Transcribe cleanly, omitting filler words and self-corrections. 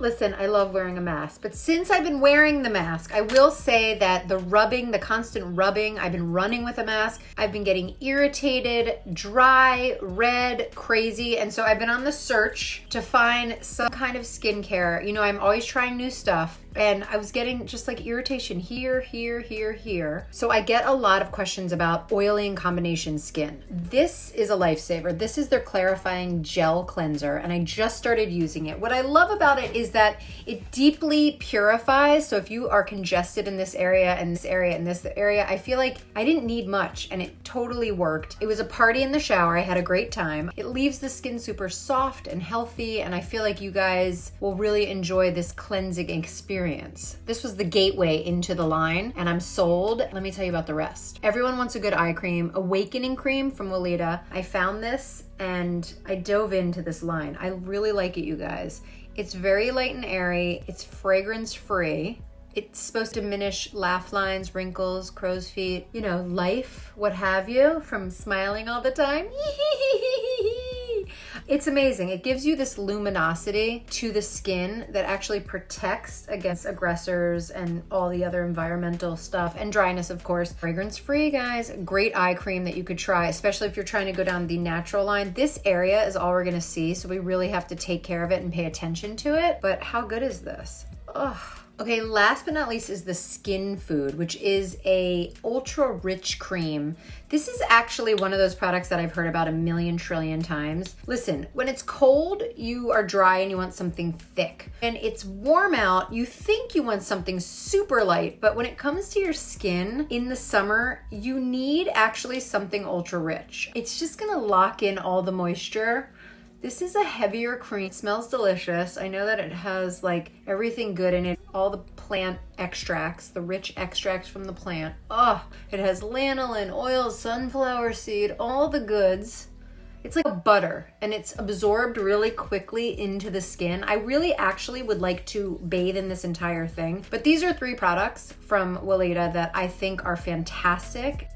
Listen, I love wearing a mask, but since I've been wearing the mask, I will say that the rubbing, the constant rubbing, I've been running with a mask, I've been getting irritated, dry, red, crazy, and so I've been on the search to find some kind of skincare. You know, I'm always trying new stuff, and I was getting just like irritation here, here, here, here. So I get a lot of questions about oily and combination skin. This is a lifesaver. This is their clarifying gel cleanser, and I just started using it. What I love about it is that it deeply purifies. So if you are congested in this area and this area and this area, I feel like I didn't need much and it totally worked. It was a party in the shower. I had a great time. It leaves the skin super soft and healthy, and I feel like you guys will really enjoy this cleansing experience. This was the gateway into the line, and I'm sold. Let me tell you about the rest. Everyone wants a good eye cream. Awakening cream from Weleda. I found this and I dove into this line. I really like it, you guys. It's very light and airy. It's fragrance free. It's supposed to diminish laugh lines, wrinkles, crow's feet, you know, life, what have you, from smiling all the time. It's amazing. It gives you this luminosity to the skin that actually protects against aggressors and all the other environmental stuff, and dryness, of course. Fragrance free, guys. Great eye cream that you could try, especially if you're trying to go down the natural line. This area is all we're gonna see, so we really have to take care of it and pay attention to it. But how good is this? Ugh. Okay, last but not least is the Skin Food, which is a ultra rich cream. This is actually one of those products that I've heard about a million trillion times. Listen, when it's cold, you are dry and you want something thick. And it's warm out, you think you want something super light, but when it comes to your skin in the summer, you need actually something ultra rich. It's just gonna lock in all the moisture. This is a heavier cream. It smells delicious. I know that it has like everything good in it. All the plant extracts, the rich extracts from the plant. Oh, it has lanolin, oils, sunflower seed, all the goods. It's like a butter, and it's absorbed really quickly into the skin. I really actually would like to bathe in this entire thing. But these are 3 products from Weleda that I think are fantastic.